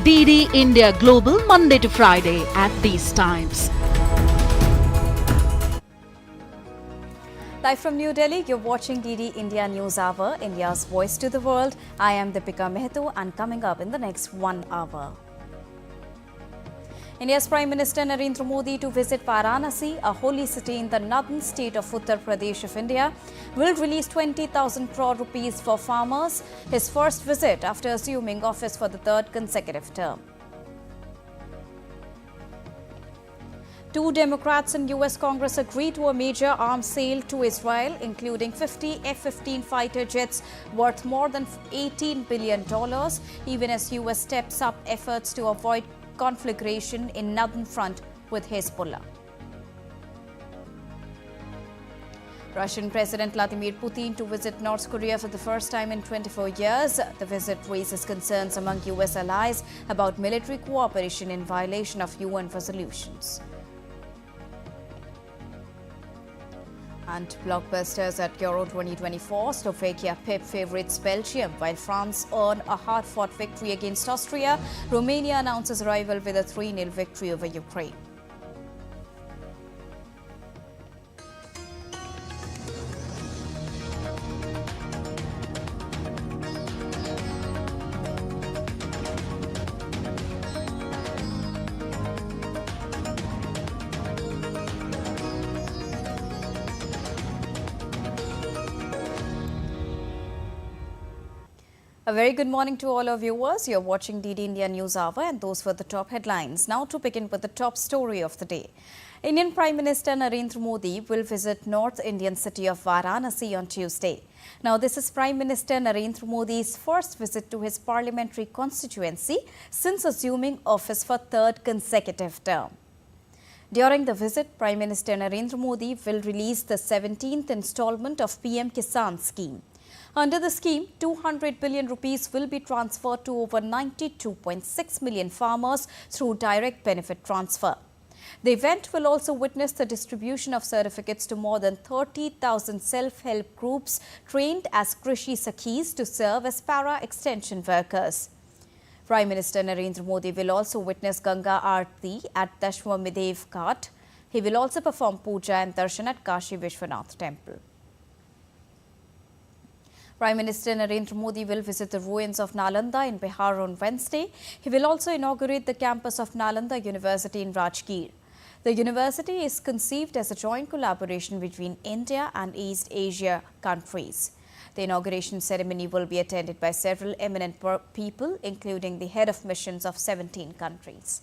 DD India Global Monday to Friday at these times. Live from New Delhi, you're watching DD India News Hour, India's voice to the world. I am Deepika Mehtu, and coming up in the next 1 hour. India's Prime Minister Narendra Modi to visit Varanasi, a holy city in the northern state of Uttar Pradesh of India, will release 20,000 crore rupees for farmers, his first visit after assuming office for the third consecutive term. Two Democrats in US Congress agreed to a major arms sale to Israel, including 50 F-15 fighter jets worth more than $18 billion, even as US steps up efforts to avoid conflagration in northern front with Hezbollah. Russian President Vladimir Putin to visit North Korea for the first time in 24 years. The visit raises concerns among US allies about military cooperation in violation of UN resolutions. And blockbusters at Euro 2024, Slovakia pip favourites Belgium, while France earn a hard-fought victory against Austria. Romania announces arrival with a 3-0 victory over Ukraine. A very good morning to all our viewers. You're watching DD India News Hour, and those were the top headlines. Now to begin with the top story of the day. Indian Prime Minister Narendra Modi will visit North Indian city of Varanasi on Tuesday. Now this is Prime Minister Narendra Modi's first visit to his parliamentary constituency since assuming office for third consecutive term. During the visit, Prime Minister Narendra Modi will release the 17th installment of PM Kisan scheme. Under the scheme, 200 billion rupees will be transferred to over 92.6 million farmers through direct benefit transfer. The event will also witness the distribution of certificates to more than 30,000 self-help groups trained as Krishi Sakhis to serve as para-extension workers. Prime Minister Narendra Modi will also witness Ganga Aarti at Dashwamedev Ghat. He will also perform puja and darshan at Kashi Vishwanath Temple. Prime Minister Narendra Modi will visit the ruins of Nalanda in Bihar on Wednesday. He will also inaugurate the campus of Nalanda University in Rajgir. The university is conceived as a joint collaboration between India and East Asia countries. The inauguration ceremony will be attended by several eminent people, including the head of missions of 17 countries.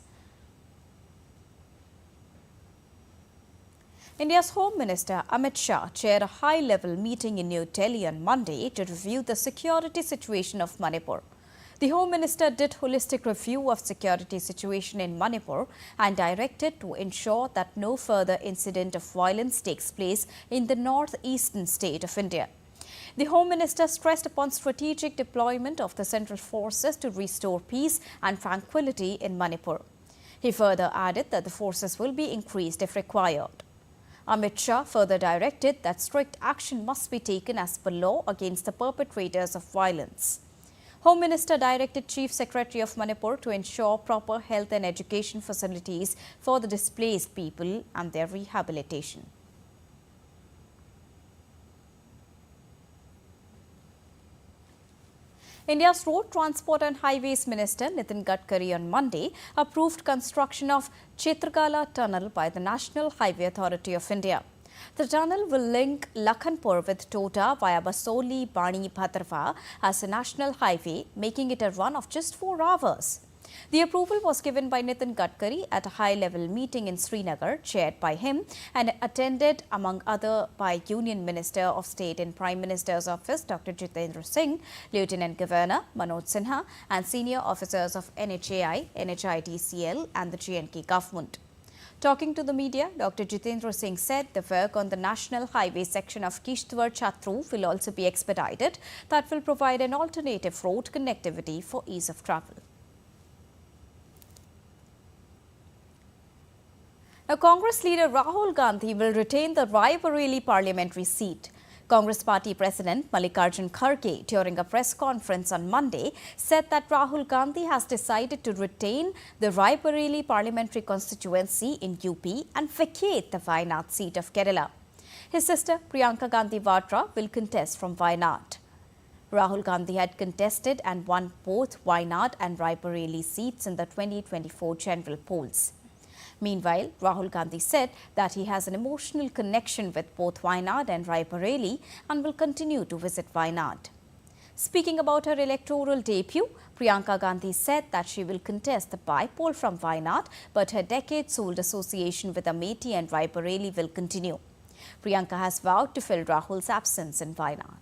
India's Home Minister Amit Shah chaired a high-level meeting in New Delhi on Monday to review the security situation of Manipur. The Home Minister did holistic review of security situation in Manipur and directed to ensure that no further incident of violence takes place in the northeastern state of India. The Home Minister stressed upon strategic deployment of the central forces to restore peace and tranquility in Manipur. He further added that the forces will be increased if required. Amit Shah further directed that strict action must be taken as per law against the perpetrators of violence. Home Minister directed Chief Secretary of Manipur to ensure proper health and education facilities for the displaced people and their rehabilitation. India's Road Transport and Highways Minister Nitin Gadkari on Monday approved construction of Chattergala tunnel by the National Highway Authority of India. The tunnel will link Lakhanpur with Tota via Basoli, Bani, Bhadrava as a national highway, making it a run of just 4 hours. The approval was given by Nitin Gadkari at a high-level meeting in Srinagar, chaired by him and attended among other by Union Minister of State in Prime Minister's Office Dr. Jitendra Singh, Lieutenant Governor Manoj Sinha and senior officers of NHAI, NHIDCL and the J&K government. Talking to the media, Dr. Jitendra Singh said the work on the national highway section of Kishtwar-Chatru will also be expedited. That will provide an alternative road connectivity for ease of travel. Now, Congress leader Rahul Gandhi will retain the Rae Bareilly parliamentary seat. Congress Party President Mallikarjun Kharge, during a press conference on Monday, said that Rahul Gandhi has decided to retain the Raebareli parliamentary constituency in UP and vacate the Wayanad seat of Kerala. His sister Priyanka Gandhi Vadra will contest from Wayanad. Rahul Gandhi had contested and won both Wayanad and Raebareli seats in the 2024 general polls. Meanwhile, Rahul Gandhi said that he has an emotional connection with both Wayanad and Raebareli and will continue to visit Wayanad. Speaking about her electoral debut, Priyanka Gandhi said that she will contest the by-poll from Wayanad, but her decades-old association with Amethi and Raebareli will continue. Priyanka has vowed to fill Rahul's absence in Wayanad.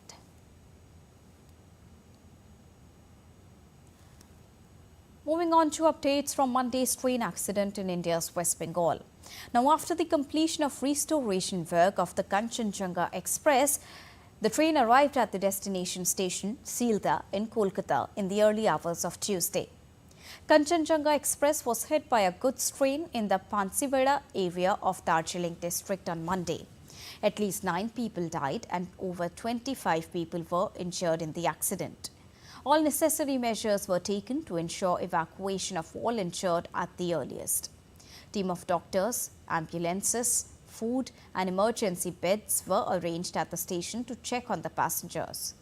Moving on to updates from Monday's train accident in India's West Bengal. Now, after the completion of restoration work of the Kanchenjunga Express, the train arrived at the destination station, Sealdah, in Kolkata in the early hours of Tuesday. Kanchenjunga Express was hit by a goods train in the Pansivada area of Darjeeling district on Monday. At least 9 people died and over 25 people were injured in the accident. All necessary measures were taken to ensure evacuation of all injured at the earliest. Team of doctors, ambulances, food and emergency beds were arranged at the station to check on the passengers.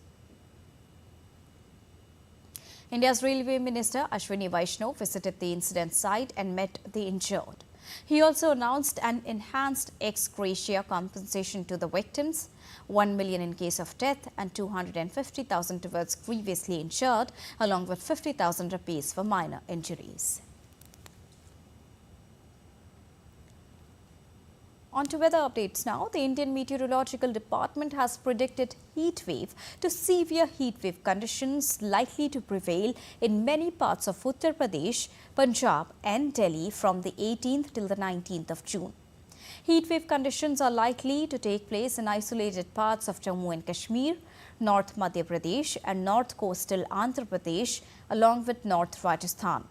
India's Railway Minister Ashwini Vaishnaw visited the incident site and met the injured. He also announced an enhanced ex gratia compensation to the victims, 1 million in case of death and 250,000 towards grievously injured, along with 50,000 rupees for minor injuries. On to weather updates now. The Indian Meteorological Department has predicted heat wave to severe heat wave conditions likely to prevail in many parts of Uttar Pradesh, Punjab and Delhi from the 18th till the 19th of June. Heat wave conditions are likely to take place in isolated parts of Jammu and Kashmir, North Madhya Pradesh and North Coastal Andhra Pradesh along with North Rajasthan.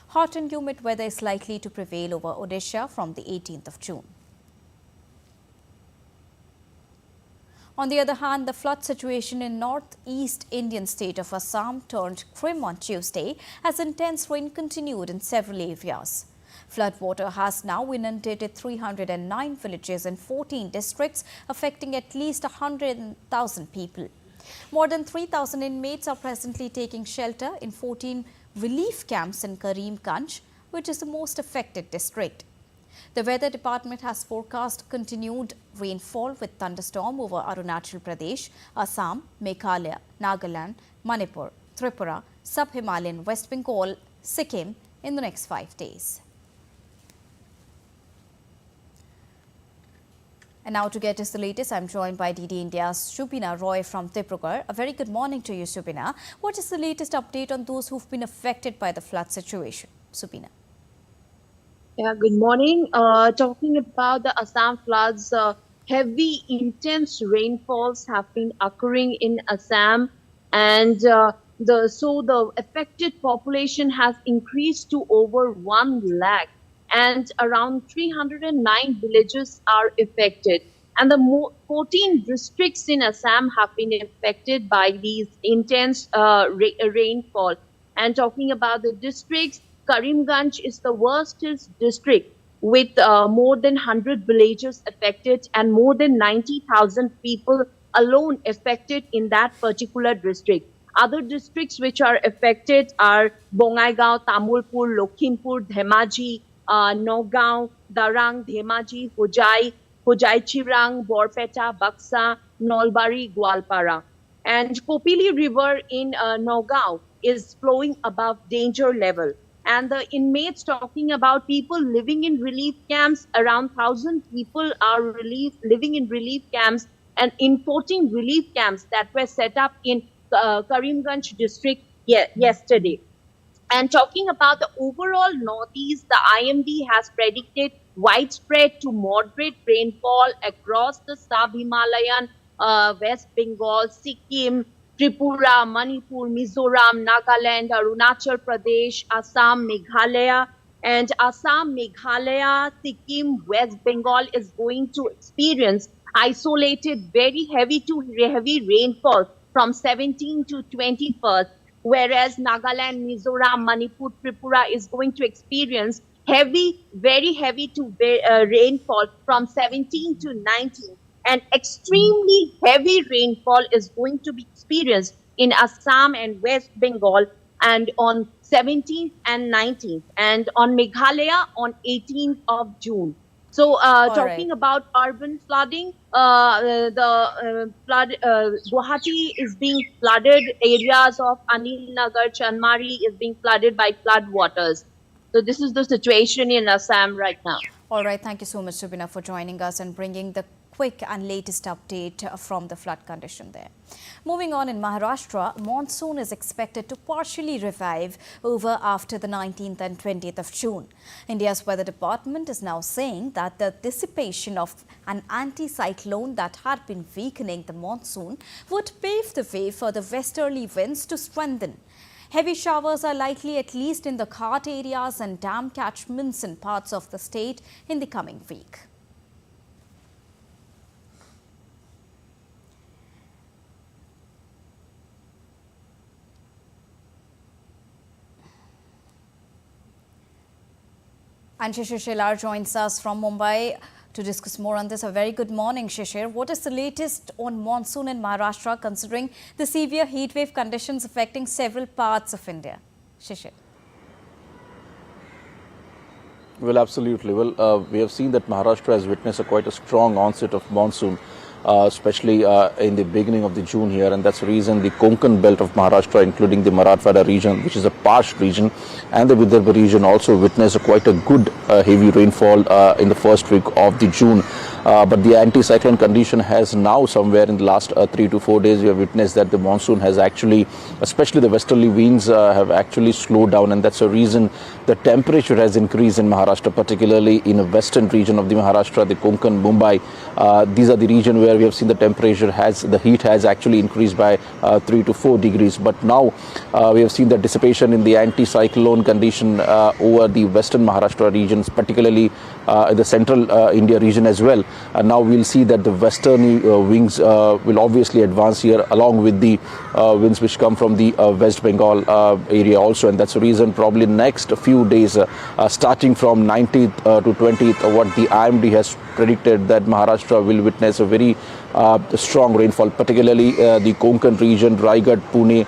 Hot and humid weather is likely to prevail over Odisha from the 18th of June. On the other hand, the flood situation in northeast Indian state of Assam turned grim on Tuesday as intense rain continued in several areas. Floodwater has now inundated 309 villages in 14 districts, affecting at least 100,000 people. More than 3,000 inmates are presently taking shelter in 14 relief camps in Karimganj, which is the most affected district. The Weather Department has forecast continued rainfall with thunderstorm over Arunachal Pradesh, Assam, Meghalaya, Nagaland, Manipur, Tripura, Sub-Himalayan, West Bengal, Sikkim in the next 5 days. And now to get us the latest, I'm joined by DD India's Shubina Roy from Dibrugarh. A very good morning to you, Shubina. What is the latest update on those who've been affected by the flood situation? Shubina. Yeah, good morning. Talking about the Assam floods, heavy, intense rainfalls have been occurring in Assam, and the affected population has increased to over 1 lakh, and around 309 villages are affected. And the 14 districts in Assam have been affected by these intense rainfall. And talking about the districts, Karimganj is the worst district with more than 100 villages affected and more than 90,000 people alone affected in that particular district. Other districts which are affected are Bongaigaon, Tamulpur, Lokhimpur, Dhemaji, Nagaon, Darang, Dhemaji, Hojai, Chirang, Borpeta, Baksa, Nolbari, Gwalpara. And Kopili River in Nagaon is flowing above danger level. And the inmates, talking about people living in relief camps, around 1,000 people are living in relief camps and in 14 relief camps that were set up in Karimganj district yesterday. And talking about the overall northeast, the IMD has predicted widespread to moderate rainfall across the sub-Himalayan West Bengal, Sikkim, Tripura, Manipur, Mizoram, Nagaland, Arunachal Pradesh, Assam, Meghalaya, and Assam, Meghalaya, Sikkim, West Bengal is going to experience isolated very heavy to heavy rainfall from 17 to 21st, whereas Nagaland, Mizoram, Manipur, Tripura is going to experience heavy, very heavy to rainfall from 17 to 19. And extremely heavy rainfall is going to be experienced in Assam and West Bengal and on 17th and 19th, and on Meghalaya on 18th of June. So, All right. talking about urban flooding, Guwahati is being flooded. Areas of Anil Nagar, Chanmari is being flooded by flood waters. So, this is the situation in Assam right now. All right. Thank you so much, Subina, for joining us and bringing the quick and latest update from the flood condition there. Moving on, in Maharashtra, monsoon is expected to partially revive over after the 19th and 20th of June. India's weather department is now saying that the dissipation of an anticyclone that had been weakening the monsoon would pave the way for the westerly winds to strengthen. Heavy showers are likely at least in the Ghat areas and dam catchments in parts of the state in the coming week. And Shishir Shelar joins us from Mumbai to discuss more on this. A very good morning, Shishir. What is the latest on monsoon in Maharashtra, considering the severe heatwave conditions affecting several parts of India? Shishir. Well, absolutely. Well, we have seen that Maharashtra has witnessed quite a strong onset of monsoon, especially in the beginning of the June here, and that's the reason the Konkan belt of Maharashtra, including the Marathwada region, which is a parched region, and the Vidarbha region also witnessed quite a good heavy rainfall in the first week of the June. But the anti-cyclone condition has now, somewhere in the last 3 to 4 days, we have witnessed that the monsoon has actually, especially the westerly winds, have actually slowed down, and that's the reason the temperature has increased in Maharashtra, particularly in the western region of the Maharashtra, the Konkan, Mumbai. These are the region where we have seen the temperature the heat has actually increased by 3 to 4 degrees. But now we have seen the dissipation in the anti-cyclone condition over the western Maharashtra regions, particularly the central India region as well. And now we'll see that the westerly winds will obviously advance here, along with the winds which come from the West Bengal area also. And that's the reason probably next few days, starting from 19th to 20th, what the IMD has predicted, that Maharashtra will witness a very strong rainfall, particularly the Konkan region, Raigad, Pune.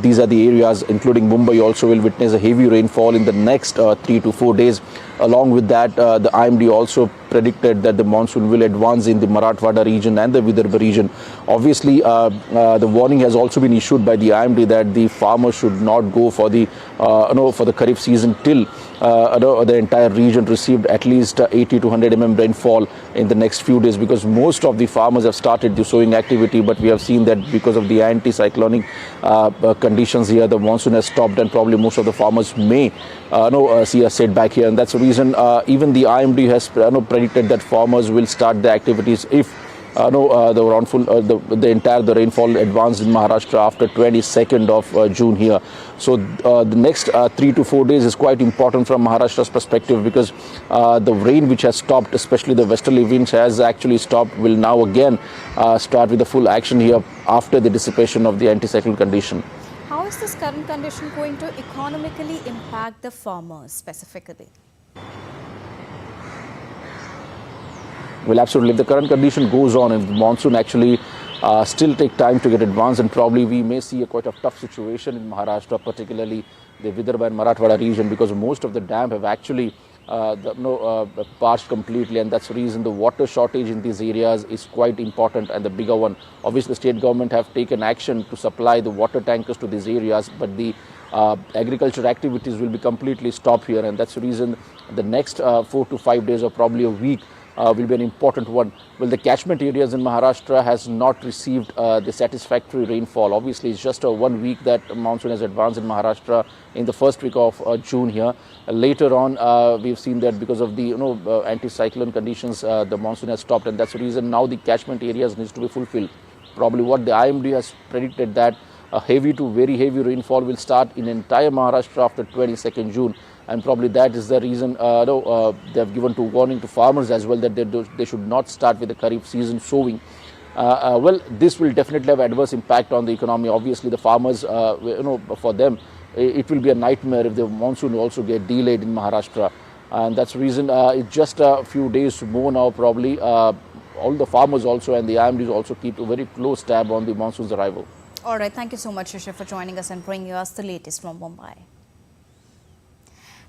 These are the areas, including Mumbai, also will witness a heavy rainfall in the next 3 to 4 days. Along with that, the IMD also predicted that the monsoon will advance in the Marathwada region and the Vidarbha region. Obviously, the warning has also been issued by the IMD that the farmers should not go for the for the Kharif season till the entire region received at least 80 to 100 mm rainfall in the next few days, because most of the farmers have started the sowing activity. But we have seen that because of the anti-cyclonic conditions here, the monsoon has stopped, and probably most of the farmers may see a setback here. And that's the reason even the IMD has predicted that farmers will start the activities if the rainfall advanced in Maharashtra after 22nd of June here. So the next 3 to 4 days is quite important from Maharashtra's perspective, because the rain which has stopped, especially the westerly winds has actually stopped, will now again start with the full action here after the dissipation of the anticyclone condition. How is this current condition going to economically impact the farmers specifically? Well, absolutely. If the current condition goes on and the monsoon actually still take time to get advanced, and probably we may see quite a tough situation in Maharashtra, particularly the Vidarbha and Marathwada region, because most of the dam have actually parched completely, and that's the reason the water shortage in these areas is quite important and the bigger one. Obviously, the state government have taken action to supply the water tankers to these areas, but the agriculture activities will be completely stopped here, and that's the reason the next 4 to 5 days or probably a week will be an important one. Well, the catchment areas in Maharashtra has not received the satisfactory rainfall. Obviously, it's just 1 week that monsoon has advanced in Maharashtra in the first week of June here. Later on, we've seen that because of the anti-cyclone conditions, the monsoon has stopped, and that's the reason now the catchment areas needs to be fulfilled. Probably what the IMD has predicted that a heavy to very heavy rainfall will start in entire Maharashtra after 22nd June. And probably that is the reason they have given warning to farmers as well that they should not start with the Kharif season sowing. Well, this will definitely have adverse impact on the economy. Obviously, the farmers, for them, it will be a nightmare if the monsoon will also get delayed in Maharashtra. And that's the reason it's just a few days more now, probably. All the farmers also and the IMDs also keep a very close tab on the monsoon's arrival. All right. Thank you so much, Rishabh, for joining us and bringing us the latest from Mumbai.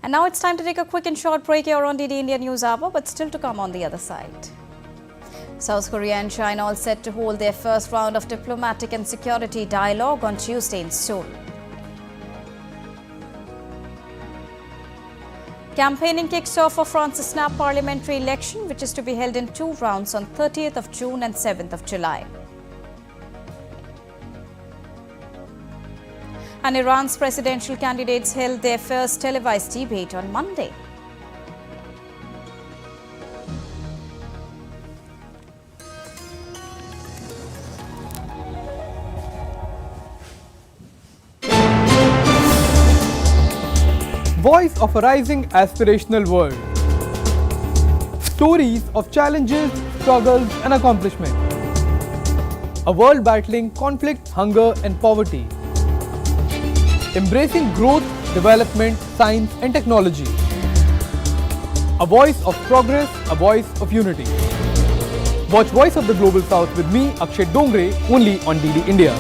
And now it's time to take a quick and short break here on DD India News Hour, but still to come on the other side. South Korea and China all set to hold their first round of diplomatic and security dialogue on Tuesday in Seoul. Campaigning kicks off for France's snap parliamentary election, which is to be held in 2 rounds on 30th of June and 7th of July. And Iran's presidential candidates held their first televised debate on Monday. Voice of a rising aspirational world. Stories of challenges, struggles and accomplishment. A world battling conflict, hunger and poverty. Embracing growth, development, science and technology. A voice of progress, a voice of unity. Watch Voice of the Global South with me, Akshay Dongre, only on DD India.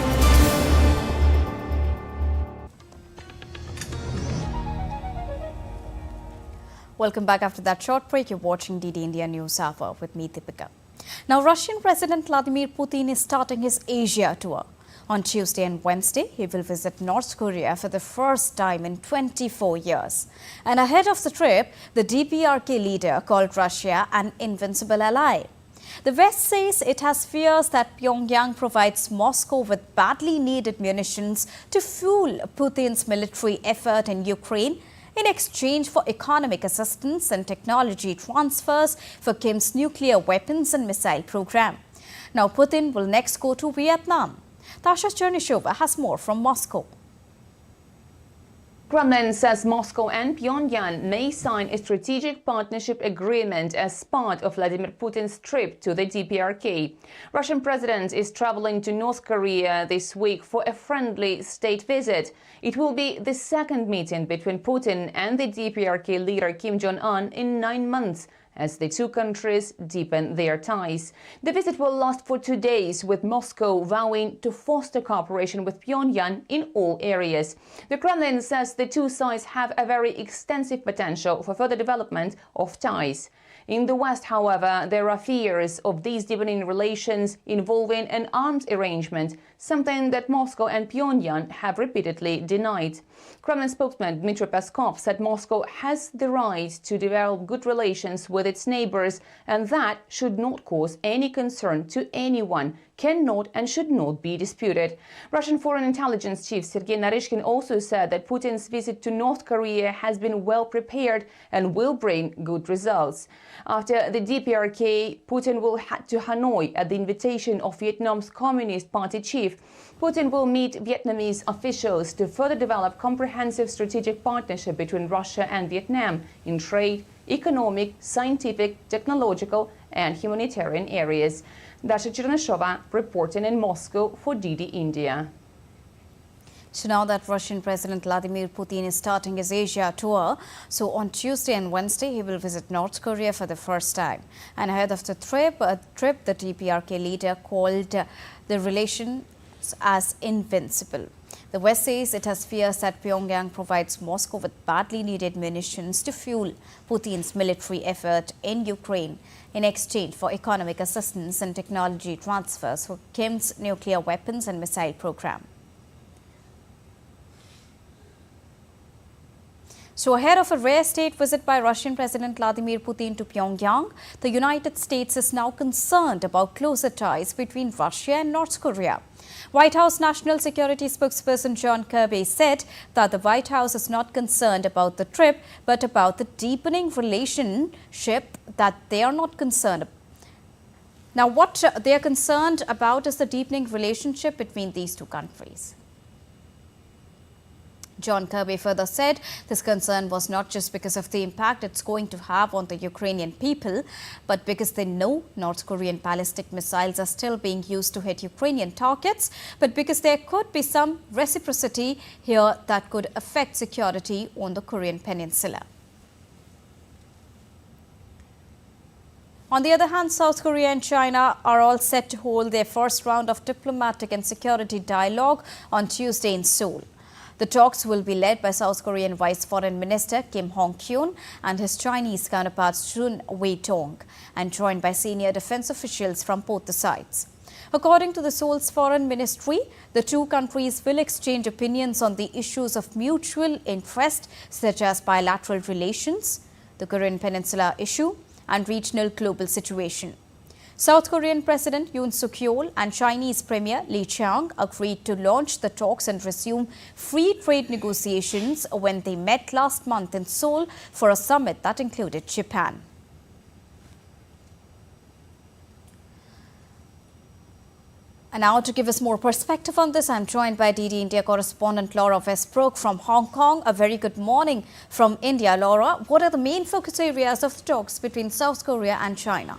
Welcome back after that short break. You're watching DD India News Hour with me, Deepika. Now, Russian President Vladimir Putin is starting his Asia tour. On Tuesday and Wednesday, he will visit North Korea for the first time in 24 years. And ahead of the trip, the DPRK leader called Russia an invincible ally. The West says it has fears that Pyongyang provides Moscow with badly needed munitions to fuel Putin's military effort in Ukraine in exchange for economic assistance and technology transfers for Kim's nuclear weapons and missile program. Now, Putin will next go to Vietnam. Tasha Chernishova has more from Moscow. Kremlin says Moscow and Pyongyang may sign a strategic partnership agreement as part of Vladimir Putin's trip to the DPRK. Russian president is traveling to North Korea this week for a friendly state visit. It will be the second meeting between Putin and the DPRK leader Kim Jong-un in 9 months, as the two countries deepen their ties. The visit will last for 2 days, with Moscow vowing to foster cooperation with Pyongyang in all areas. The Kremlin says the two sides have a very extensive potential for further development of ties. In the West, however, there are fears of these deepening relations involving an arms arrangement, something that Moscow and Pyongyang have repeatedly denied. Kremlin spokesman Dmitry Peskov said Moscow has the right to develop good relations with its neighbors, and that should not cause any concern to anyone, cannot and should not be disputed. Russian Foreign Intelligence Chief Sergei Naryshkin also said that Putin's visit to North Korea has been well prepared and will bring good results. After the DPRK, Putin will head to Hanoi at the invitation of Vietnam's Communist Party chief. Putin will meet Vietnamese officials to further develop comprehensive strategic partnership between Russia and Vietnam in trade, economic, scientific, technological and humanitarian areas. Dasha Chernishova reporting in Moscow for DD India. So now that Russian President Vladimir Putin is starting his Asia tour, so on Tuesday and Wednesday he will visit North Korea for the first time. And ahead of the trip, the DPRK leader called the relations as invincible. The West says it has fears that Pyongyang provides Moscow with badly needed munitions to fuel Putin's military effort in Ukraine in exchange for economic assistance and technology transfers for Kim's nuclear weapons and missile program. So ahead of a rare state visit by Russian President Vladimir Putin to Pyongyang, the United States is now concerned about closer ties between Russia and North Korea. White House National Security spokesperson John Kirby said that the White House is not concerned about the trip, but about the deepening relationship that they are not concerned about. Now, what they are concerned about is the deepening relationship between these two countries. John Kirby further said this concern was not just because of the impact it's going to have on the Ukrainian people, but because they know North Korean ballistic missiles are still being used to hit Ukrainian targets, but because there could be some reciprocity here that could affect security on the Korean peninsula. On the other hand, South Korea and China are all set to hold their first round of diplomatic and security dialogue on Tuesday in Seoul. The talks will be led by South Korean Vice Foreign Minister Kim Hong-kyun and his Chinese counterparts Jun Wei-tong, and joined by senior defense officials from both the sides. According to the Seoul's foreign ministry, the two countries will exchange opinions on the issues of mutual interest, such as bilateral relations, the Korean Peninsula issue, and regional global situation. South Korean President Yoon Suk-yeol and Chinese Premier Li Qiang agreed to launch the talks and resume free trade negotiations when they met last month in Seoul for a summit that included Japan. And now to give us more perspective on this, I'm joined by DD India correspondent Laura Westbrook from Hong Kong. A very good morning from India, Laura. What are the main focus areas of the talks between South Korea and China?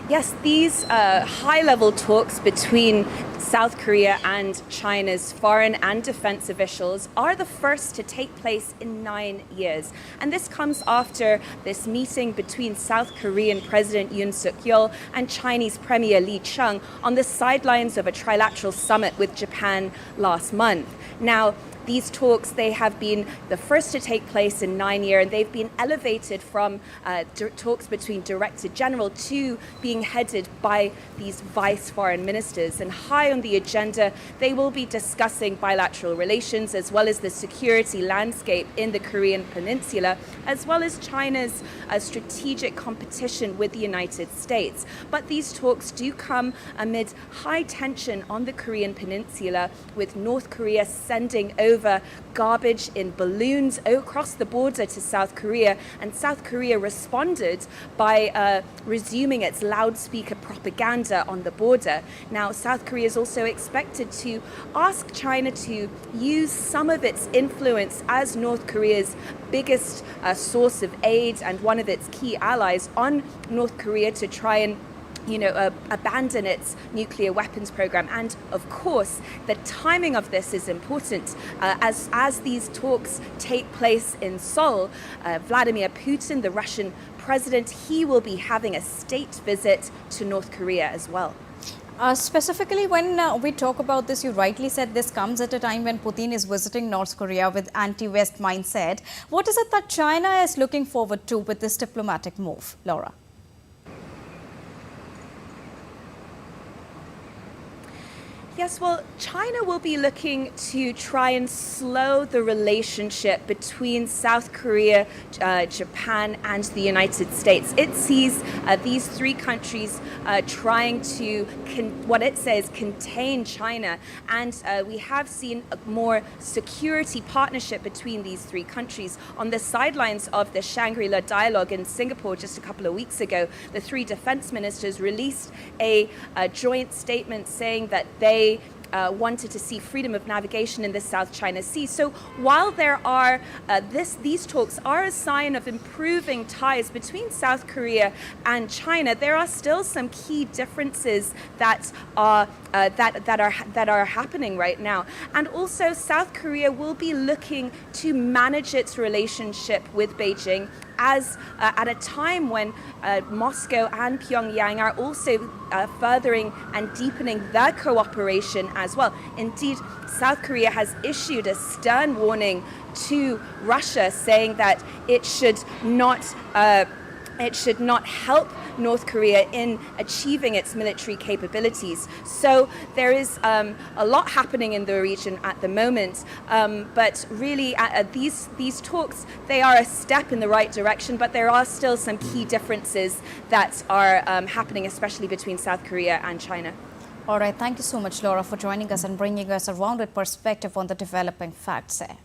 Yes, these high-level talks between South Korea and China's foreign and defense officials are the first to take place in 9 years. And this comes after this meeting between South Korean President Yoon Suk-yeol and Chinese Premier Li Qiang on the sidelines of a trilateral summit with Japan last month. Now, these talks, they have been the first to take place in 9 years, and they've been elevated from talks between Director General to being headed by these vice foreign ministers. And high on the agenda, they will be discussing bilateral relations as well as the security landscape in the Korean peninsula, as well as China's strategic competition with the United States. But these talks do come amid high tension on the Korean peninsula, with North Korea sending over garbage in balloons across the border to South Korea, and South Korea responded by resuming its loudspeaker propaganda on the border. Now, South Korea is also expected to ask China to use some of its influence as North Korea's biggest source of aid and one of its key allies on North Korea to try and abandon its nuclear weapons program. And of course, the timing of this is important. As these talks take place in Seoul, Vladimir Putin, the Russian president, he will be having a state visit to North Korea as well. Specifically, when we talk about this, you rightly said this comes at a time when Putin is visiting North Korea with anti-West mindset. What is it that China is looking forward to with this diplomatic move, Laura? Yes, well, China will be looking to try and slow the relationship between South Korea, Japan, and the United States. It sees these three countries trying to, what it says, contain China. And we have seen a more security partnership between these three countries. On the sidelines of the Shangri-La dialogue in Singapore just a couple of weeks ago, the three defense ministers released a joint statement saying that they wanted to see freedom of navigation in the South China Sea. So while there are these talks are a sign of improving ties between South Korea and China, there are still some key differences that are happening right now. And also, South Korea will be looking to manage its relationship with Beijing as at a time when Moscow and Pyongyang are also furthering and deepening their cooperation as well. Indeed, South Korea has issued a stern warning to Russia, saying that it should not help North Korea in achieving its military capabilities. So there is a lot happening in the region at the moment, but really these talks, they are a step in the right direction, but there are still some key differences that are happening, especially between South Korea and China. All right, thank you so much, Laura, for joining us and bringing us a rounded perspective on the developing facts there.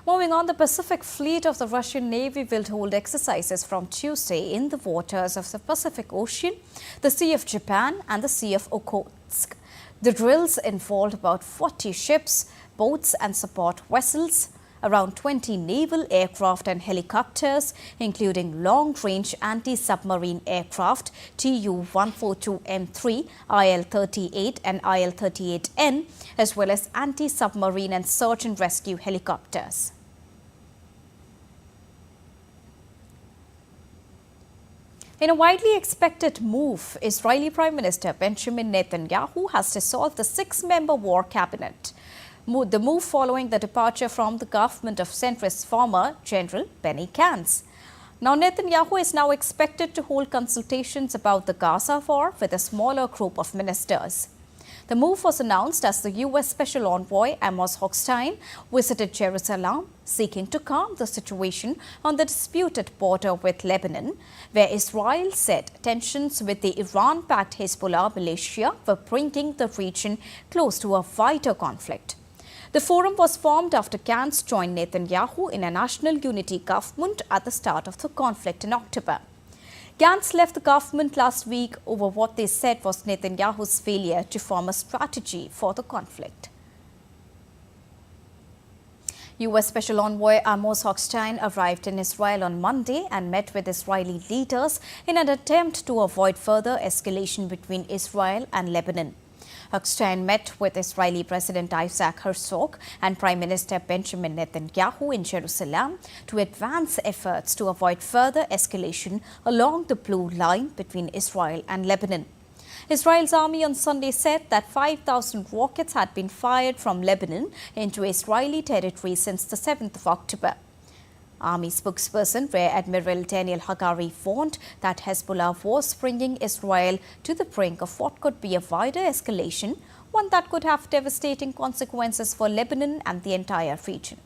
Moving on, the Pacific Fleet of the Russian Navy will hold exercises from Tuesday in the waters of the Pacific Ocean, the Sea of Japan and the Sea of Okhotsk. The drills involved about 40 ships, boats and support vessels, around 20 naval aircraft and helicopters, including long-range anti-submarine aircraft Tu-142M3, IL-38 and IL-38N, as well as anti-submarine and search and rescue helicopters. In a widely expected move, Israeli Prime Minister Benjamin Netanyahu has dissolved the 6-member war cabinet. The move following the departure from the government of centrist former General Benny Gantz. Now, Netanyahu is now expected to hold consultations about the Gaza war with a smaller group of ministers. The move was announced as the U.S. Special Envoy Amos Hochstein visited Jerusalem, seeking to calm the situation on the disputed border with Lebanon, where Israel said tensions with the Iran-backed Hezbollah militia were bringing the region close to a wider conflict. The forum was formed after Gantz joined Netanyahu in a national unity government at the start of the conflict in October. Gantz left the government last week over what they said was Netanyahu's failure to form a strategy for the conflict. U.S. Special Envoy Amos Hochstein arrived in Israel on Monday and met with Israeli leaders in an attempt to avoid further escalation between Israel and Lebanon. Hochstein met with Israeli President Isaac Herzog and Prime Minister Benjamin Netanyahu in Jerusalem to advance efforts to avoid further escalation along the blue line between Israel and Lebanon. Israel's army on Sunday said that 5,000 rockets had been fired from Lebanon into Israeli territory since the 7th of October. Army spokesperson Rear Admiral Daniel Hagari warned that Hezbollah was bringing Israel to the brink of what could be a wider escalation, one that could have devastating consequences for Lebanon and the entire region.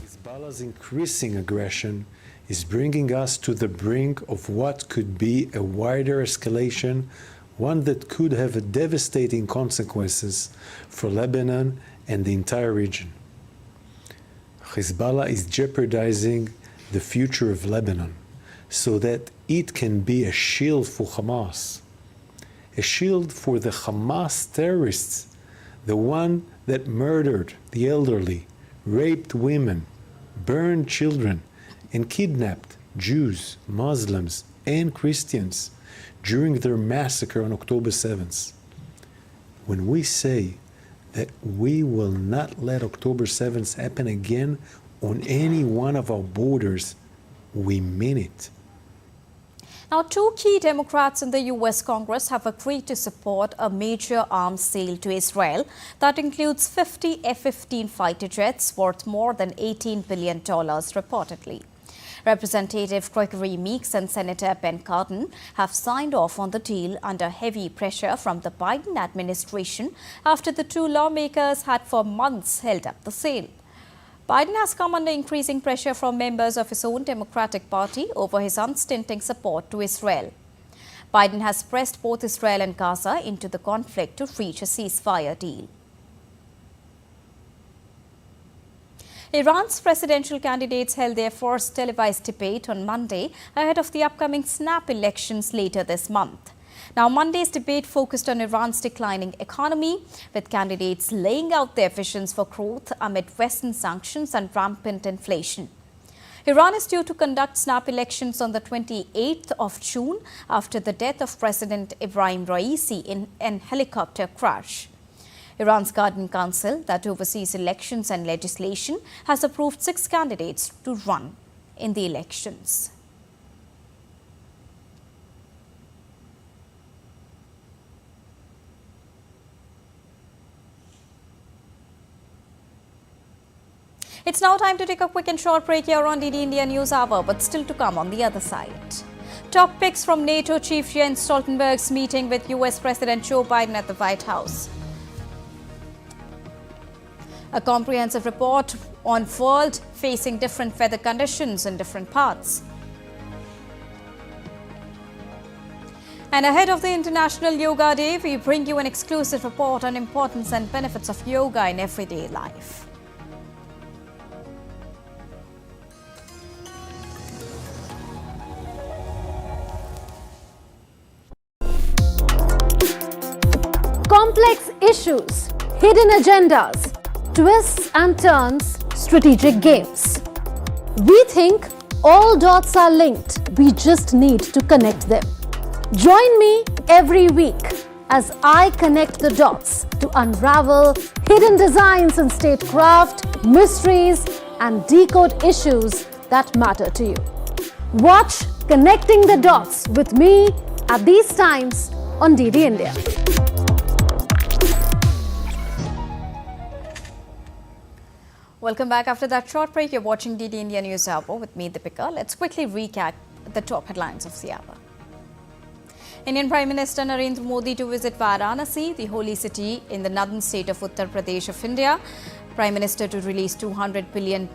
Hezbollah's increasing aggression is bringing us to the brink of what could be a wider escalation, one that could have devastating consequences for Lebanon and the entire region. Hezbollah is jeopardizing the future of Lebanon so that it can be a shield for Hamas, a shield for the Hamas terrorists, the one that murdered the elderly, raped women, burned children, and kidnapped Jews, Muslims, and Christians during their massacre on October 7th. When we say that we will not let October 7th happen again on any one of our borders, we mean it. Now, 2 key Democrats in the U.S. Congress have agreed to support a major arms sale to Israel that includes 50 F-15 fighter jets worth more than $18 billion, reportedly. Representative Gregory Meeks and Senator Ben Cardin have signed off on the deal under heavy pressure from the Biden administration after the 2 lawmakers had for months held up the sale. Biden has come under increasing pressure from members of his own Democratic Party over his unstinting support to Israel. Biden has pressed both Israel and Gaza into the conflict to reach a ceasefire deal. Iran's presidential candidates held their first televised debate on Monday ahead of the upcoming snap elections later this month. Now, Monday's debate focused on Iran's declining economy, with candidates laying out their visions for growth amid Western sanctions and rampant inflation. Iran is due to conduct snap elections on the 28th of June after the death of President Ibrahim Raisi in an helicopter crash. Iran's Guardian Council, that oversees elections and legislation, has approved 6 candidates to run in the elections. It's now time to take a quick and short break here on DD India News Hour, but still to come on the other side. Top picks from NATO Chief Jens Stoltenberg's meeting with US President Joe Biden at the White House. A comprehensive report on world facing different weather conditions in different parts. And ahead of the International Yoga Day, we bring you an exclusive report on importance and benefits of yoga in everyday life. Complex issues, hidden agendas, twists and turns, strategic games. We think all dots are linked. We just need to connect them. Join me every week as I connect the dots to unravel hidden designs in statecraft, mysteries, and decode issues that matter to you. Watch Connecting the Dots with me at these times on DD India. Welcome back. After that short break, you're watching DD India News Hour with me, Deepika. Let's quickly recap the top headlines of the hour. Indian Prime Minister Narendra Modi to visit Varanasi, the holy city in the northern state of Uttar Pradesh of India. Prime Minister to release 200 billion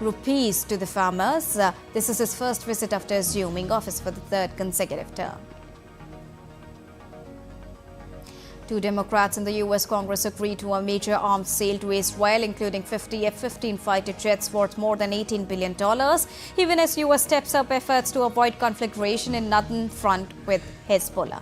rupees to the farmers. This is his first visit after assuming office for the third consecutive term. Two Democrats in the US Congress agreed to a major arms sale to Israel, including 50 F-15 fighter jets worth more than $18 billion, even as US steps up efforts to avoid conflagration in northern front with Hezbollah.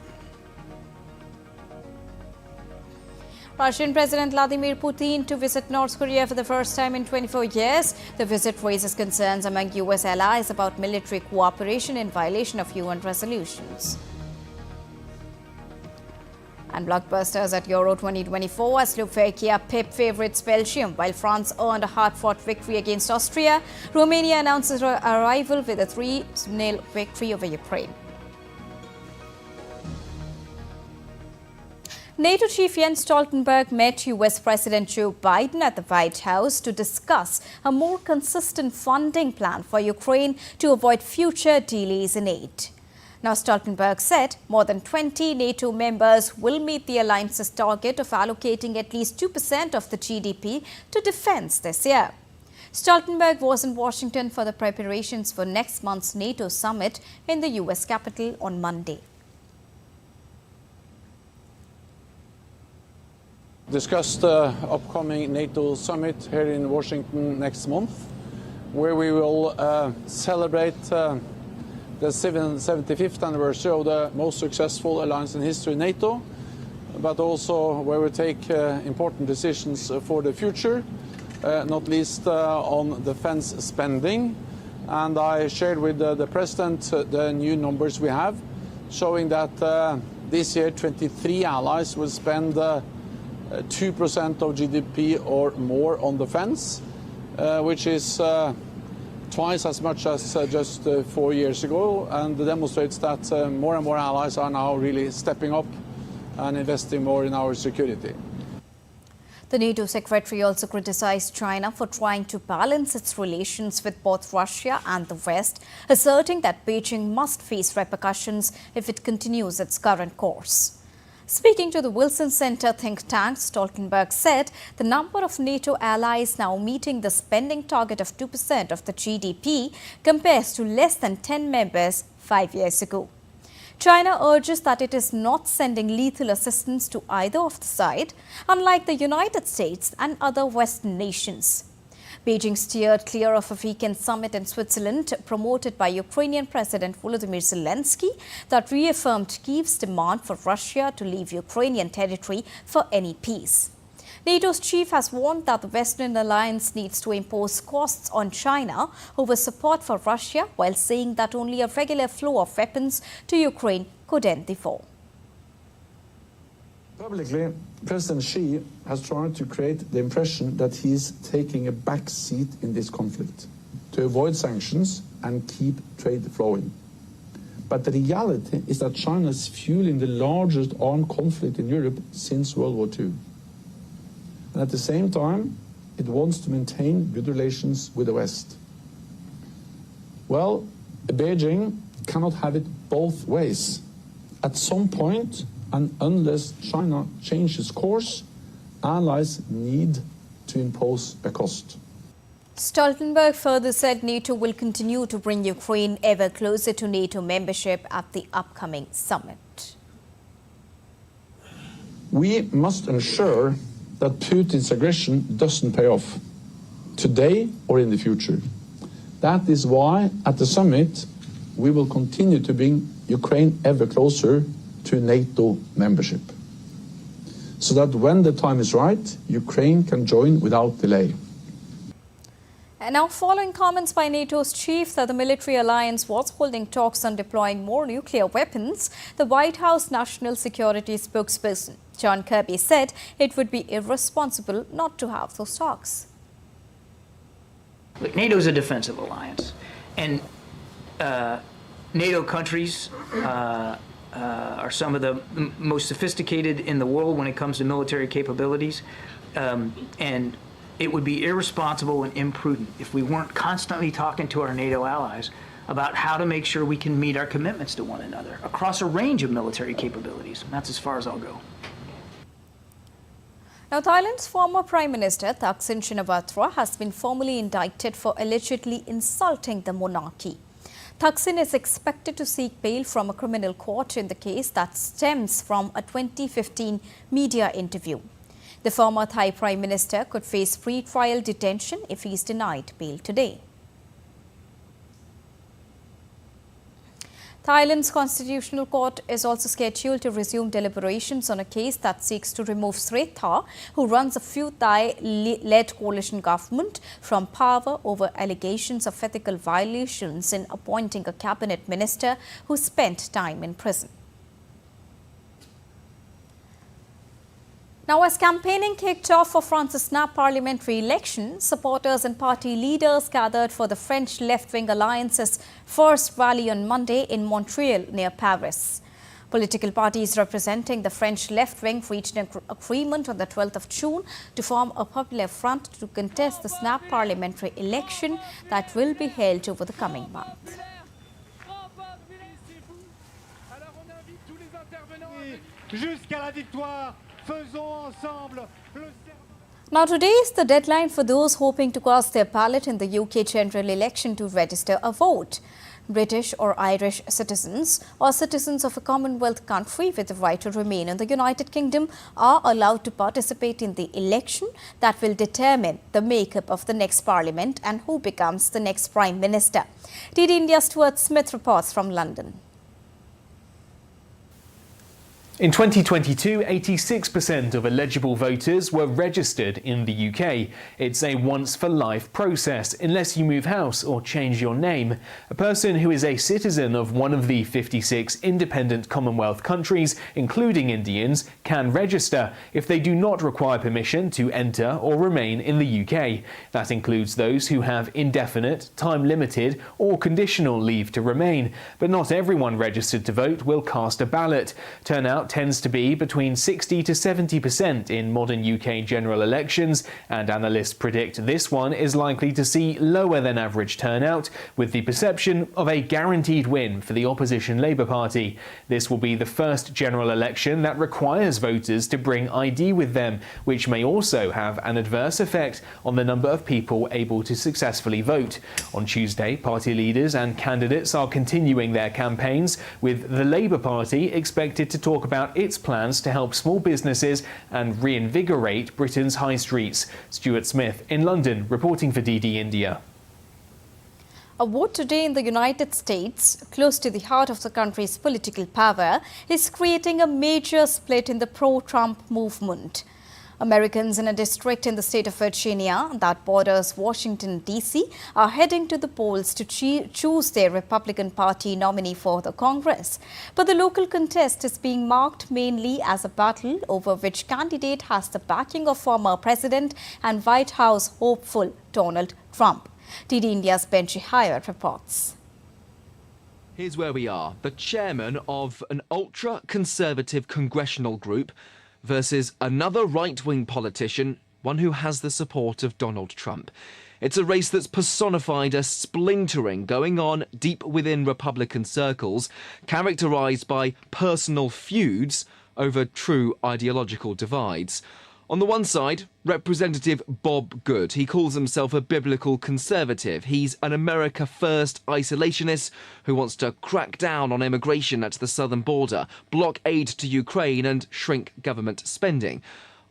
Russian President Vladimir Putin to visit North Korea for the first time in 24 years. The visit raises concerns among US allies about military cooperation in violation of UN resolutions. And blockbusters at Euro 2024 as Slovakia pipped favourites Belgium, while France earned a hard-fought victory against Austria. Romania announces her arrival with a 3-0 victory over Ukraine. NATO chief Jens Stoltenberg met US President Joe Biden at the White House to discuss a more consistent funding plan for Ukraine to avoid future delays in aid. Now, Stoltenberg said more than 20 NATO members will meet the alliance's target of allocating at least 2% of the GDP to defense this year. Stoltenberg was in Washington for the preparations for next month's NATO summit in the US capital on Monday. Discuss the upcoming NATO summit here in Washington next month, where we will celebrate the 75th anniversary of the most successful alliance in history, NATO, but also where we take important decisions for the future, not least on defense spending. And I shared with the President the new numbers we have, showing that this year 23 allies will spend 2% of GDP or more on defense, which is twice as much as just 4 years ago, and demonstrates that more and more allies are now really stepping up and investing more in our security. The NATO secretary also criticized China for trying to balance its relations with both Russia and the West, asserting that Beijing must face repercussions if it continues its current course. Speaking to the Wilson Center think tank, Stoltenberg said the number of NATO allies now meeting the spending target of 2% of the GDP compares to less than 10 members 5 years ago. China urges that it is not sending lethal assistance to either of the side, unlike the United States and other Western nations. Beijing steered clear of a weekend summit in Switzerland promoted by Ukrainian President Volodymyr Zelensky that reaffirmed Kyiv's demand for Russia to leave Ukrainian territory for any peace. NATO's chief has warned that the Western alliance needs to impose costs on China over support for Russia, while saying that only a regular flow of weapons to Ukraine could end the war. Publicly, President Xi has tried to create the impression that he is taking a back seat in this conflict to avoid sanctions and keep trade flowing. But the reality is that China is fueling the largest armed conflict in Europe since World War II. And at the same time, it wants to maintain good relations with the West. Well, Beijing cannot have it both ways. At some point, and unless China changes course, allies need to impose a cost. Stoltenberg further said NATO will continue to bring Ukraine ever closer to NATO membership at the upcoming summit. We must ensure that Putin's aggression doesn't pay off, today or in the future. That is why, at the summit, we will continue to bring Ukraine ever closer to NATO membership. so that when the time is right, Ukraine can join without delay. And now, following comments by NATO's chief that the military alliance was holding talks on deploying more nuclear weapons, the White House National Security spokesperson John Kirby said it would be irresponsible not to have those talks. Look, NATO is a defensive alliance, and NATO countries are some of the most sophisticated in the world when it comes to military capabilities, and it would be irresponsible and imprudent if we weren't constantly talking to our NATO allies about how to make sure we can meet our commitments to one another across a range of military capabilities. And that's as far as I'll go. Now, Thailand's former Prime Minister Thaksin Shinawatra has been formally indicted for allegedly insulting the monarchy. Thaksin is expected to seek bail from a criminal court in the case that stems from a 2015 media interview. The former Thai Prime Minister could face pre-trial detention if he is denied bail today. Thailand's Constitutional Court is also scheduled to resume deliberations on a case that seeks to remove Srettha, who runs a Pheu Thai-led coalition government, from power over allegations of ethical violations in appointing a cabinet minister who spent time in prison. Now, as campaigning kicked off for France's snap parliamentary election, supporters and party leaders gathered for the French left-wing alliance's first rally on Monday in Montreal near Paris. Political parties representing the French left wing reached an agreement on the 12th of June to form a popular front to contest the snap parliamentary election that will be held over the coming month. Now, today is the deadline for those hoping to cast their ballot in the UK general election to register a vote. British or Irish citizens or citizens of a Commonwealth country with the right to remain in the United Kingdom are allowed to participate in the election that will determine the makeup of the next parliament and who becomes the next Prime Minister. DD India's Stuart Smith reports from London. In 2022, 86% of eligible voters were registered in the UK. It's a once-for-life process, unless you move house or change your name. A person who is a citizen of one of the 56 independent Commonwealth countries, including Indians, can register if they do not require permission to enter or remain in the UK. That includes those who have indefinite, time-limited or conditional leave to remain. But not everyone registered to vote will cast a ballot. Turnout tends to be between 60 to 70% in modern UK general elections, and analysts predict this one is likely to see lower than average turnout, with the perception of a guaranteed win for the opposition Labour Party. This will be the first general election that requires voters to bring ID with them, which may also have an adverse effect on the number of people able to successfully vote. On Tuesday, party leaders and candidates are continuing their campaigns, with the Labour Party expected to talk about its plans to help small businesses and reinvigorate Britain's high streets. Stuart Smith in London, reporting for DD India. A vote today in the United States, close to the heart of the country's political power, is creating a major split in the pro-Trump movement. Americans in a district in the state of Virginia that borders Washington, D.C. are heading to the polls to choose their Republican Party nominee for the Congress. But the local contest is being marked mainly as a battle over which candidate has the backing of former President and White House hopeful Donald Trump. DD India's Benji Hyatt reports. Here's where we are. The chairman of an ultra-conservative congressional group versus another right-wing politician, one who has the support of Donald Trump. It's a race that's personified a splintering going on deep within Republican circles, characterised by personal feuds over true ideological divides. On the one side, Representative Bob Good. He calls himself a biblical conservative. He's an America First isolationist who wants to crack down on immigration at the southern border, block aid to Ukraine and shrink government spending.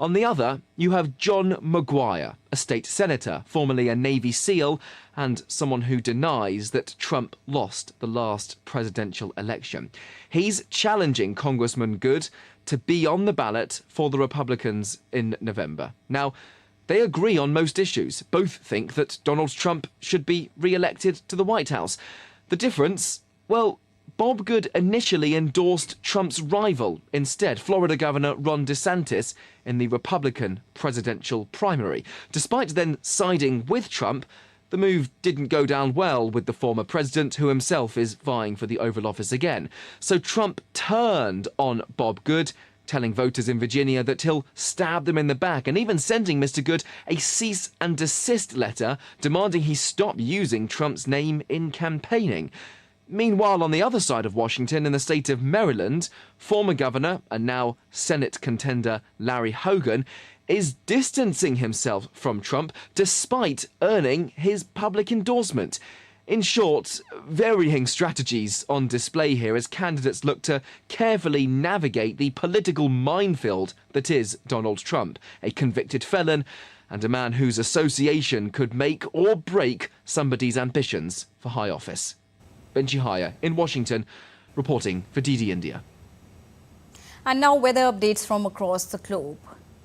On the other, you have John Maguire, a state senator, formerly a Navy SEAL, and someone who denies that Trump lost the last presidential election. He's challenging Congressman Good to be on the ballot for the Republicans in November. Now, they agree on most issues. Both think that Donald Trump should be re-elected to the White House. The difference? Well, Bob Good initially endorsed Trump's rival instead, Florida Governor Ron DeSantis, in the Republican presidential primary. Despite then siding with Trump, the move didn't go down well with the former president, who himself is vying for the Oval Office again. So Trump turned on Bob Good, telling voters in Virginia that he'll stab them in the back, and even sending Mr. Good a cease and desist letter demanding he stop using Trump's name in campaigning. Meanwhile, on the other side of Washington, in the state of Maryland, former governor and now Senate contender Larry Hogan is distancing himself from Trump despite earning his public endorsement. In short, varying strategies on display here as candidates look to carefully navigate the political minefield that is Donald Trump, a convicted felon and a man whose association could make or break somebody's ambitions for high office. Benji Haya in Washington, reporting for DD India. And now weather updates from across the globe.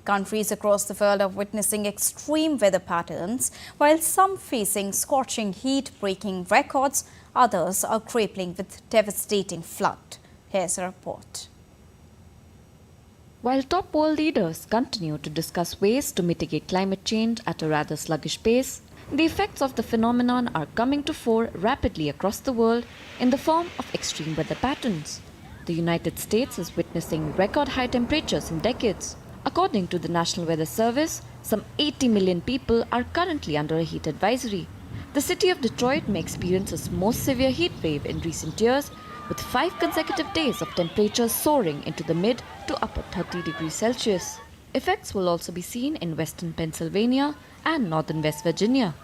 Countries across the world are witnessing extreme weather patterns, while some facing scorching heat, breaking records, others are grappling with devastating flood. Here's a report. While top world leaders continue to discuss ways to mitigate climate change at a rather sluggish pace, the effects of the phenomenon are coming to fore rapidly across the world in the form of extreme weather patterns. The United States is witnessing record high temperatures in decades. According to the National Weather Service, some 80 million people are currently under a heat advisory. The city of Detroit may experience its most severe heat wave in recent years, with 5 consecutive days of temperatures soaring into the mid to upper 30 degrees Celsius. Effects will also be seen in western Pennsylvania and northern West Virginia.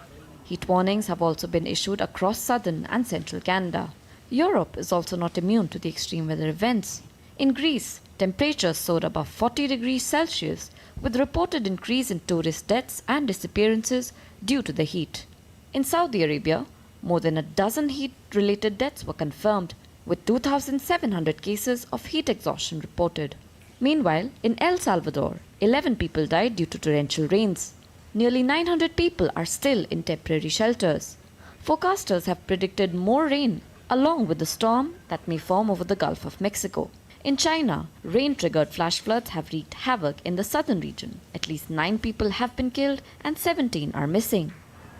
Heat warnings have also been issued across southern and central Canada. Europe is also not immune to the extreme weather events. In Greece, temperatures soared above 40 degrees Celsius, with reported increase in tourist deaths and disappearances due to the heat. In Saudi Arabia, more than a dozen heat-related deaths were confirmed, with 2,700 cases of heat exhaustion reported. Meanwhile, in El Salvador, 11 people died due to torrential rains. Nearly 900 people are still in temporary shelters. Forecasters have predicted more rain, along with the storm that may form over the Gulf of Mexico. In China, rain-triggered flash floods have wreaked havoc in the southern region. At least 9 people have been killed and 17 are missing.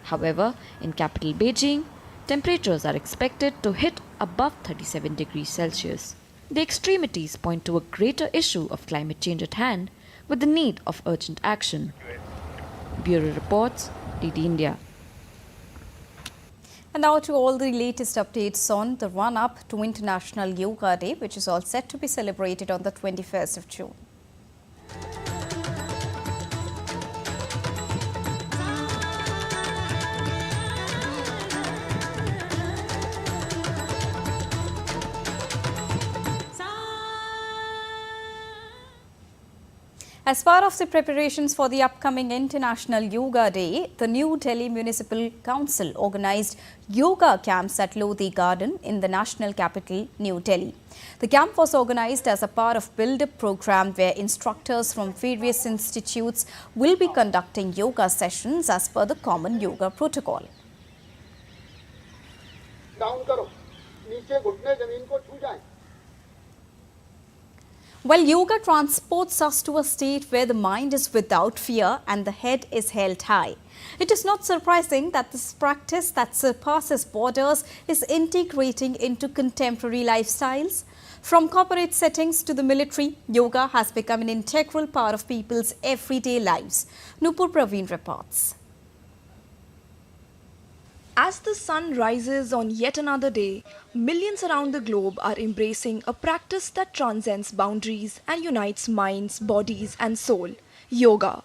However, in capital Beijing, temperatures are expected to hit above 37 degrees Celsius. The extremities point to a greater issue of climate change at hand, with the need of urgent action. Bureau reports, DD India. And now to all the latest updates on the run-up to International Yoga Day, which is all set to be celebrated on the 21st of June. As part of the preparations for the upcoming International Yoga Day, the New Delhi Municipal Council organized yoga camps at Lodi Garden in the national capital, New Delhi. The camp was organized as a part of build-up program where instructors from various institutes will be conducting yoga sessions as per the common yoga protocol. While yoga transports us to a state where the mind is without fear and the head is held high, it is not surprising that this practice that surpasses borders is integrating into contemporary lifestyles. From corporate settings to the military, yoga has become an integral part of people's everyday lives. Nupur Praveen reports. As the sun rises on yet another day, millions around the globe are embracing a practice that transcends boundaries and unites minds, bodies and soul, yoga.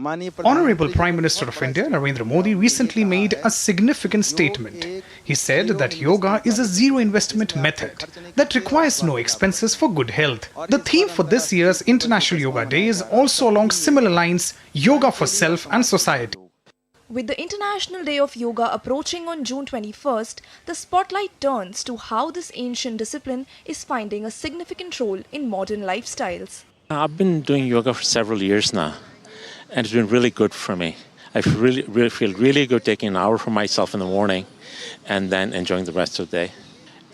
Honorable Prime Minister of India, Narendra Modi, recently made a significant statement. He said that yoga is a zero investment method that requires no expenses for good health. The theme for this year's International Yoga Day is also along similar lines, yoga for self and society. With the International Day of Yoga approaching on June 21st, the spotlight turns to how this ancient discipline is finding a significant role in modern lifestyles. I've been doing yoga for several years now, and it's been really good for me. I feel really good taking an hour for myself in the morning and then enjoying the rest of the day.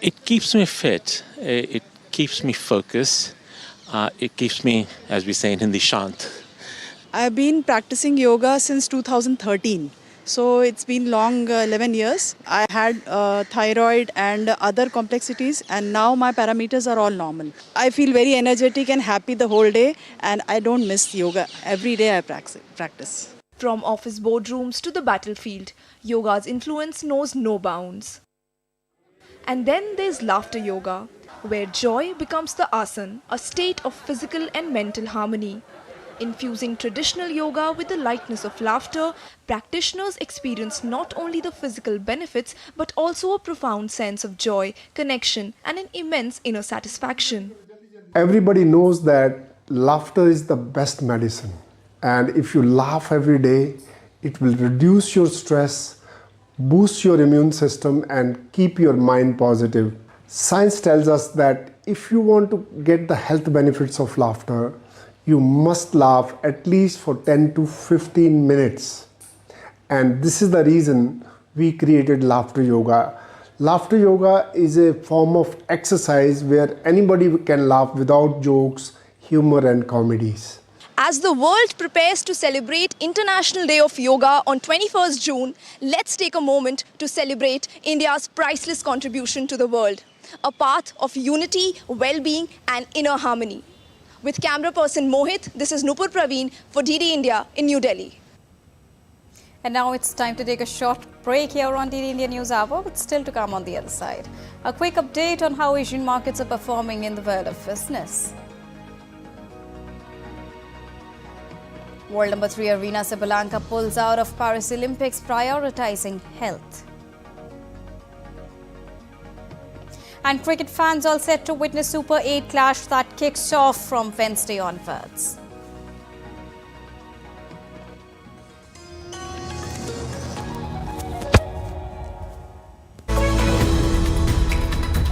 It keeps me fit, it keeps me focused, it keeps me, as we say in Hindi, shant. I've been practicing yoga since 2013. So it's been long, 11 years. I had thyroid and other complexities, and now my parameters are all normal. I feel very energetic and happy the whole day, and I don't miss yoga. Every day I practice. From office boardrooms to the battlefield, yoga's influence knows no bounds. And then there's laughter yoga, where joy becomes the asana, a state of physical and mental harmony. Infusing traditional yoga with the lightness of laughter, practitioners experience not only the physical benefits but also a profound sense of joy, connection, and an immense inner satisfaction. Everybody knows that laughter is the best medicine. And if you laugh every day, it will reduce your stress, boost your immune system, and keep your mind positive. Science tells us that if you want to get the health benefits of laughter, you must laugh at least for 10 to 15 minutes. And this is the reason we created laughter yoga. Laughter yoga is a form of exercise where anybody can laugh without jokes, humor, and comedies. As the world prepares to celebrate International Day of Yoga on 21st June, let's take a moment to celebrate India's priceless contribution to the world, a path of unity, well-being, and inner harmony. With camera person Mohit, this is Nupur Praveen for DD India in New Delhi. And now it's time to take a short break here on DD India News Hour, but still to come on the other side. A quick update on how Asian markets are performing in the world of business. World number 3 Arena Sabalanka pulls out of Paris Olympics, prioritizing health. And cricket fans all set to witness Super 8 clash that kicks off from Wednesday onwards.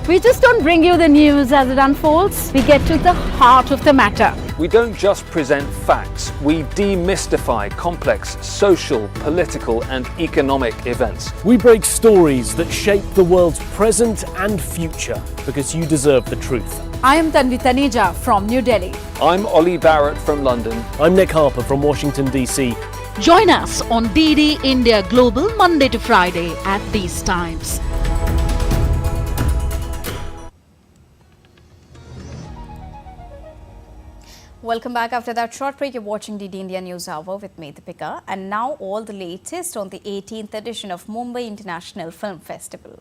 We just don't bring you the news as it unfolds. We get to the heart of the matter. We don't just present facts, we demystify complex social, political and economic events. We break stories that shape the world's present and future because you deserve the truth. I am Tanvi Taneja from New Delhi. I'm Ollie Barrett from London. I'm Nick Harper from Washington, D.C. Join us on DD India Global Monday to Friday at these times. Welcome back after that short break. You're watching DD India News Hour with me, Deepika. And now all the latest on the 18th edition of Mumbai International Film Festival.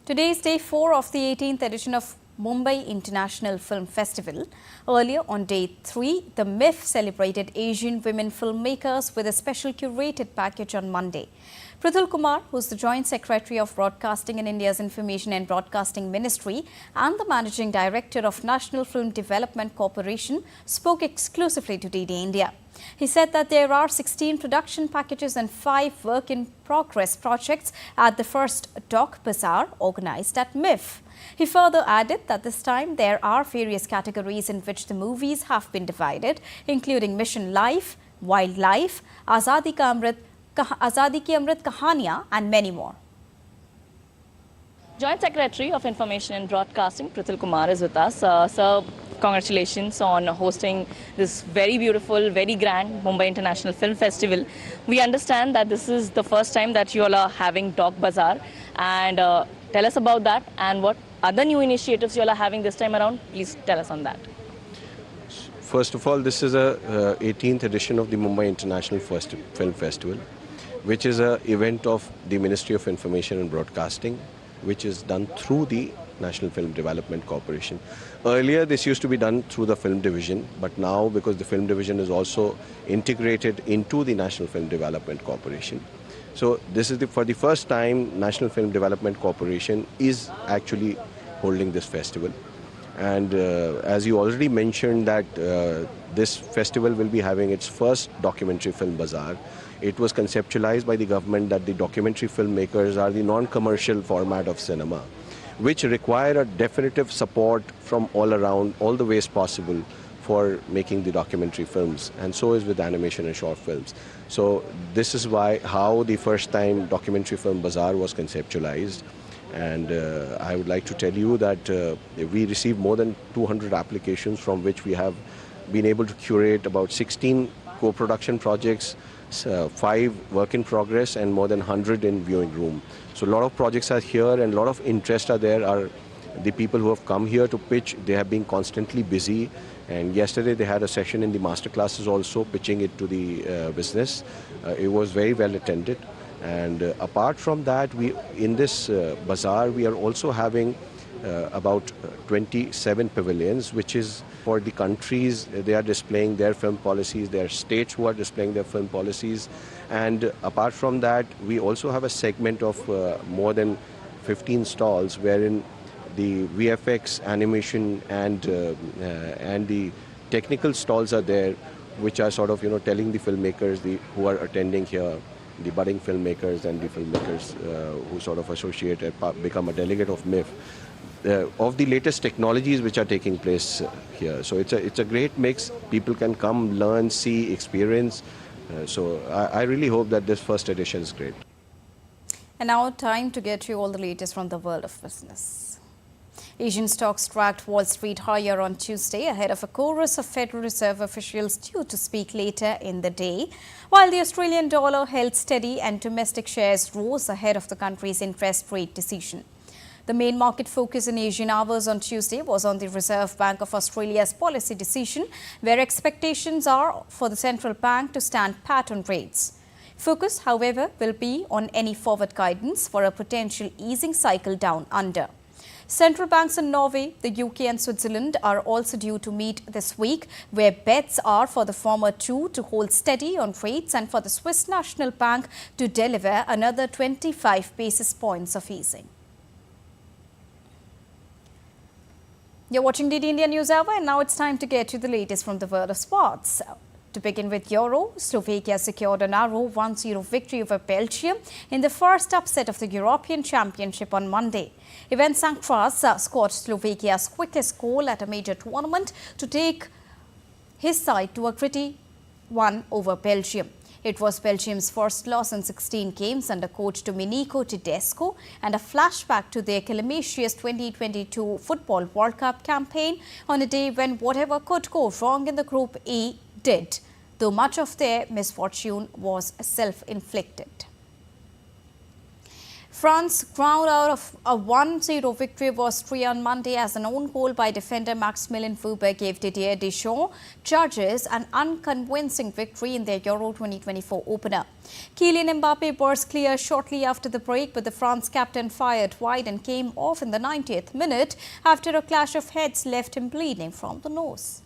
Today is day 4 of the 18th edition of Mumbai International Film Festival. Earlier on day 3, the MIF celebrated Asian women filmmakers with a special curated package on Monday. Prithul Kumar, who is the Joint Secretary of Broadcasting in India's Information and Broadcasting Ministry and the Managing Director of National Film Development Corporation, spoke exclusively to DD India. He said that there are 16 production packages and 5 work-in-progress projects at the first Doc Bazaar organized at MIF. He further added that this time there are various categories in which the movies have been divided, including Mission Life, Wildlife, Azadi Ki Amrit Kahaniyan and many more. Joint Secretary of Information and Broadcasting, Prithul Kumar, is with us. Sir, congratulations on hosting this very beautiful, very grand Mumbai International Film Festival. We understand that this is the first time that you all are having Doc Bazaar, and tell us about that and what other new initiatives you all are having this time around. Please tell us on that. First of all, this is a 18th edition of the Mumbai International Film Festival, which is an event of the Ministry of Information and Broadcasting, which is done through the National Film Development Corporation. Earlier, this used to be done through the Film Division, but now, because the Film Division is also integrated into the National Film Development Corporation, so this is for the first time, National Film Development Corporation is actually holding this festival. And as you already mentioned that this festival will be having its first documentary film bazaar. It was conceptualized by the government that the documentary filmmakers are the non-commercial format of cinema, which require a definitive support from all around, all the ways possible for making the documentary films, and so is with animation and short films. So this is how the first time documentary film bazaar was conceptualized. And I would like to tell you that we received more than 200 applications, from which we have been able to curate about 16 co-production projects, 5 work in progress, and more than 100 in viewing room. So a lot of projects are here and a lot of interest are there. Are the people who have come here to pitch, they have been constantly busy. And yesterday they had a session in the master classes also, pitching it to the business. It was very well attended. And apart from that, in this bazaar, we are also having about 27 pavilions, which is for the countries. They are displaying their film policies, their states who are displaying their film policies. And apart from that, we also have a segment of more than 15 stalls wherein the VFX, animation and the technical stalls are there, which are sort of, telling the filmmakers who are attending here, the budding filmmakers and the filmmakers who sort of associate and become a delegate of MIF, of the latest technologies which are taking place here. So it's a great mix. People can come, learn, see, experience. So I really hope that this first edition is great. And now time to get you all the latest from the world of business. Asian stocks tracked Wall Street higher on Tuesday ahead of a chorus of Federal Reserve officials due to speak later in the day, while the Australian dollar held steady and domestic shares rose ahead of the country's interest rate decision. The main market focus in Asian hours on Tuesday was on the Reserve Bank of Australia's policy decision, where expectations are for the central bank to stand pat on rates. Focus, however, will be on any forward guidance for a potential easing cycle down under. Central banks in Norway, the UK and Switzerland are also due to meet this week, where bets are for the former two to hold steady on rates and for the Swiss National Bank to deliver another 25 basis points of easing. You're watching DD India News Hour, and now it's time to get you the latest from the world of sports. To begin with Euro, Slovakia secured a narrow 1-0 victory over Belgium in the first upset of the European Championship on Monday. Ivan Sanctras scored Slovakia's quickest goal at a major tournament to take his side to a gritty win over Belgium. It was Belgium's first loss in 16 games under coach Domenico Tedesco, and a flashback to their calamitous 2022 Football World Cup campaign on a day when whatever could go wrong in the Group E did, though much of their misfortune was self-inflicted. France ground out of a 1-0 victory over Austria on Monday as an own goal by defender Maximilian Weber gave Didier Deschamps judges an unconvincing victory in their Euro 2024 opener. Kylian Mbappe burst clear shortly after the break, but the France captain fired wide and came off in the 90th minute after a clash of heads left him bleeding from the nose.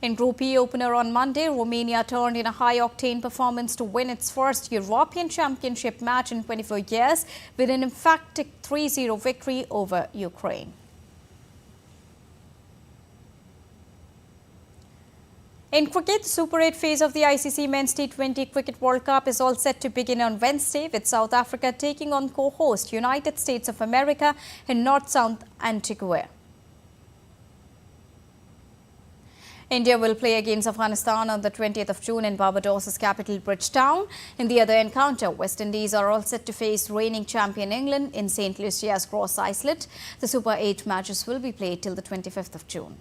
In Group E opener on Monday, Romania turned in a high-octane performance to win its first European Championship match in 24 years with an emphatic 3-0 victory over Ukraine. In cricket, the Super 8 phase of the ICC Men's T20 Cricket World Cup is all set to begin on Wednesday, with South Africa taking on co-host United States of America in North-South Antigua. India will play against Afghanistan on the 20th of June in Barbados's capital Bridgetown. In the other encounter, West Indies are all set to face reigning champion England in St. Lucia's Cross Islet. The Super 8 matches will be played till the 25th of June.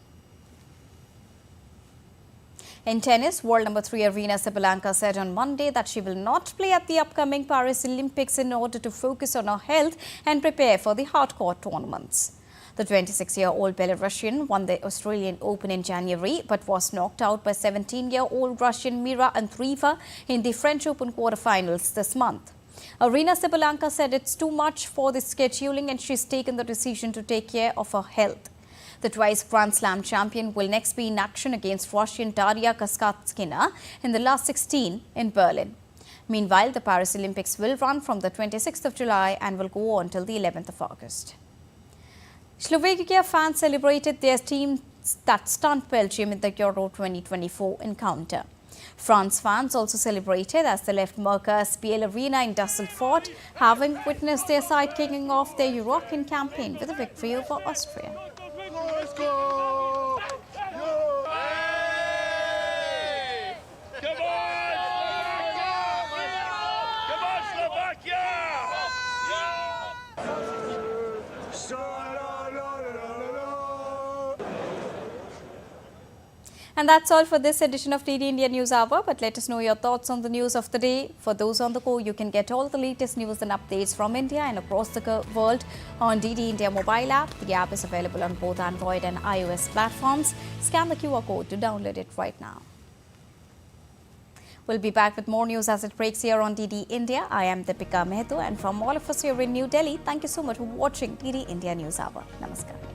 In tennis, world number 3 Arina Sabalenka said on Monday that she will not play at the upcoming Paris Olympics in order to focus on her health and prepare for the hardcourt tournaments. The 26-year-old Belarusian won the Australian Open in January but was knocked out by 17-year-old Russian Mira Andreeva in the French Open quarterfinals this month. Arina Sabalenka said it's too much for the scheduling and she's taken the decision to take care of her health. The twice Grand Slam champion will next be in action against Russian Daria Kaskatskina in the last 16 in Berlin. Meanwhile, the Paris Olympics will run from the 26th of July and will go on till the 11th of August. Slovakia fans celebrated their team that stunned Belgium in the Euro 2024 encounter. France fans also celebrated as they left Merca's PL Arena in Düsseldorf, having witnessed their side kicking off their European campaign with a victory over Austria. Let's go! Come on, Slovakia! And that's all for this edition of DD India News Hour. But let us know your thoughts on the news of the day. For those on the go, you can get all the latest news and updates from India and across the world on DD India mobile app. The app is available on both Android and iOS platforms. Scan the QR code to download it right now. We'll be back with more news as it breaks here on DD India. I am Deepika Mehto, and from all of us here in New Delhi, thank you so much for watching DD India News Hour. Namaskar.